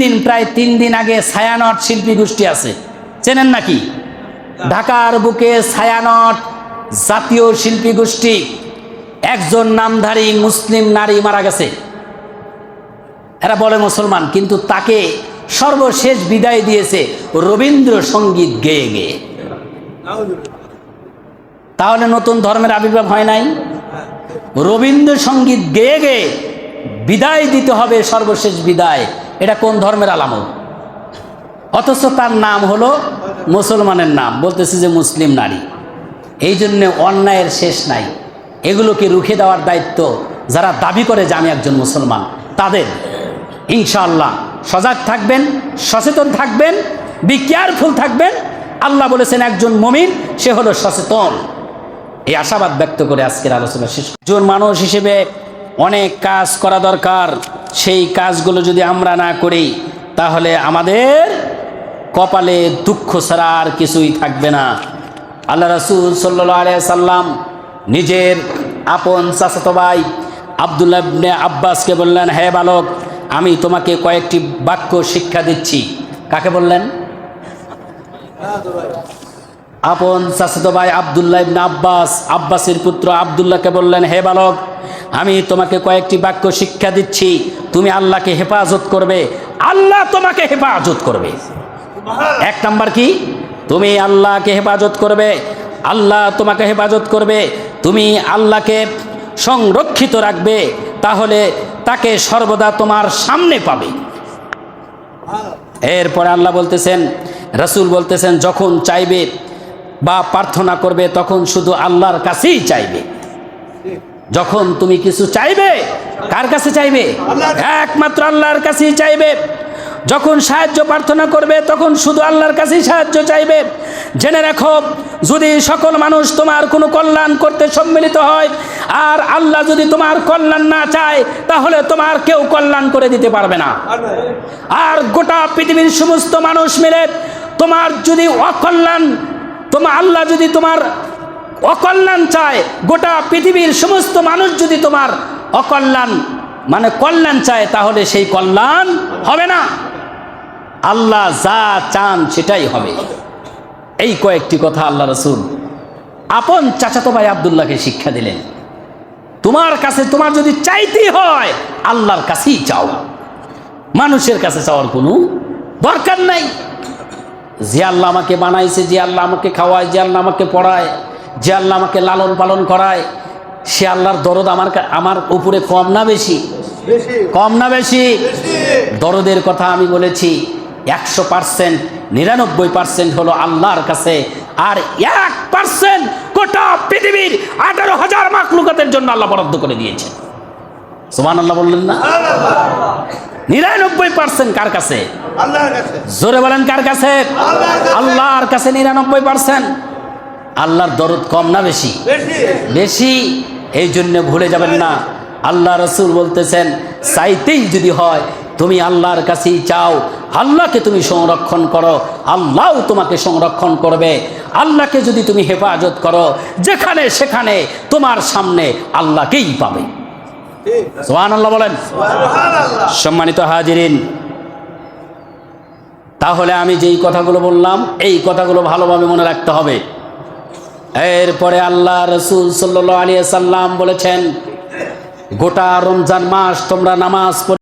দিন প্রায় 3 দিন আগে ছায়ানট শিল্পী গোষ্ঠী আছে, চেনেন নাকি? ঢাকার বুকে ছায়ানট জাতীয় শিল্পী গোষ্ঠী, একজন নামধারী মুসলিম নারী মারা গেছে। এরা বলে মুসলমান, কিন্তু তাকে সর্বশেষ বিদায় দিয়েছে রবীন্দ্রসঙ্গীত গেয়ে গেয়ে। তাহলে নতুন ধর্মের আবির্ভাব হয় নাই? রবীন্দ্রসঙ্গীত গেয়ে গেয়ে বিদায় দিতে হবে, সর্বশেষ বিদায়। এটা কোন ধর্মের আলামত? অথচ তার নাম হলো মুসলমানের নাম, বলতেছে যে মুসলিম নারী। এই জন্যে অন্যায়ের শেষ নাই। এগুলোকে রুখে দেওয়ার দায়িত্ব যারা দাবি করে যে আমি একজন মুসলমান, তাদের। ইনশাআল্লাহ সজাগ থাকবেন, সচেতন থাকবেন, বি কেয়ারফুল থাকবেন। আল্লাহ বলেছেন একজন মুমিন সে হলো সচেতন। এই আশাবাদ ব্যক্ত করে আজকের আলোচনা শেষ। একজন মানুষ হিসেবে অনেক কাজ করা দরকার। সেই কাজগুলো যদি আমরা না করি তাহলে আমাদের কপালে দুঃখ ছাড়া আর কিছুই থাকবে না। আল্লাহ রাসূল সাল্লাল্লাহু আলাইহি সাল্লাম নিজের আপন চাচাতো ভাই আব্দুল্লাহ ইবনে আব্বাসকে বললেন, হে বালক, আমি তোমাকে কয়েকটি বাক্য শিক্ষা দিচ্ছি। কাকে বললেন? আপন চাচাতো ভাই আব্দুল্লাহ ইবনে আব্বাস, আব্বাসের পুত্র আব্দুল্লাহকে বললেন, হে বালক, আমি তোমাকে কয়েকটি বাক্য শিক্ষা দিচ্ছি। তুমি আল্লাহকে হেফাজত করবে, আল্লাহ তোমাকে হেফাজত করবে। এক নাম্বার কি? তুমি আল্লাহকে হেফাজত করবে, আল্লাহ তোমাকে হেফাজত করবে। তুমি আল্লাহকে সংরক্ষিত রাখবে, তাহলে তাকে সর্বদা তোমার সামনে পাবে। এরপরে আল্লাহ বলতেছেন, রাসূল বলতেছেন, যখন চাইবে বা প্রার্থনা করবে তখন শুধু আল্লাহর কাছেই চাইবে। যখন তুমি কিছু চাইবে, কার কাছে চাইবে? একমাত্র আল্লাহর কাছেই চাইবে। যখন সাহায্য প্রার্থনা করবে তখন শুধু আল্লাহর কাছেই সাহায্য চাইবে। জেনে রাখো, যদি সকল মানুষ তোমার কোনো কল্যাণ করতে সম্মিলিত হয় আর আল্লাহ যদি তোমার কল্যাণ না চায়, তাহলে তোমার কেউ কল্যাণ করে দিতে পারবে না। আর গোটা পৃথিবীর সমস্ত মানুষ মিলে তোমার যদি অকল্যাণ, আল্লাহ যদি তোমার অকল্যাণ চায়, গোটা পৃথিবীর সমস্ত মানুষ যদি তোমার অকল্যাণ মানে কল্যাণ চায়, তাহলে সেই কল্যাণ হবে না। আল্লাহ যা চান সেটাই হবে। এই কয়েকটি কথা আল্লাহ রাসূল আপন চাচাতো ভাই আব্দুল্লাহকে শিক্ষা দিলেন। তোমার কাছে তোমার যদি চাইতেই হয়, আল্লাহর কাছেই চাও, মানুষের কাছে চাওয়ার কোনো দরকার নাই। যে আল্লাহ আমাকে বানাইছে, যে আল্লাহ আমাকে খাওয়ায়, যে আল্লাহ আমাকে পড়ায়, যে আল্লাহ আমাকে লালন পালন করায়, সে আল্লাহর দরদ আমার উপরে কম না বেশি? কম না বেশি? দরদের কথা আমি বলেছি 100%, 99% হলো আল্লাহর কাছে, আর 1% গোটা পৃথিবীর 18,000 মাখলুকাতের জন্য আল্লাহ বরাদ্দ করে দিয়েছে। সুবহানাল্লাহ বললেন না? 99% কার কাছে? আল্লাহর কাছে। জোরে বলেন, কার কাছে? আল্লাহর কাছে 99%। আল্লাহর দরদ কম না বেশি? বেশি। এই জন্য ভুলে যাবেন না, আল্লাহ রাসূল বলতেছেন, চাইতেই যদি হয় তুমি আল্লাহর কাছেই চাও, আল্লাহকে তুমি সংরক্ষণ করো, আল্লাহও তোমাকে সংরক্ষণ করবে। আল্লাহকে যদি তুমি হেফাজত করো, যেখানে সেখানে তোমার সামনে আল্লাহকেই পাবে। সুবহানাল্লাহ বলেন। সম্মানিত হাজিরিন, তাহলে আমি যেই কথাগুলো বললাম এই কথাগুলো ভালোভাবে মনে রাখতে হবে। এরপরে আল্লাহ রাসূল সাল্লাল্লাহু আলাইহি সাল্লাম বলেছেন, গোটা রমজান মাস তোমরা নামাজ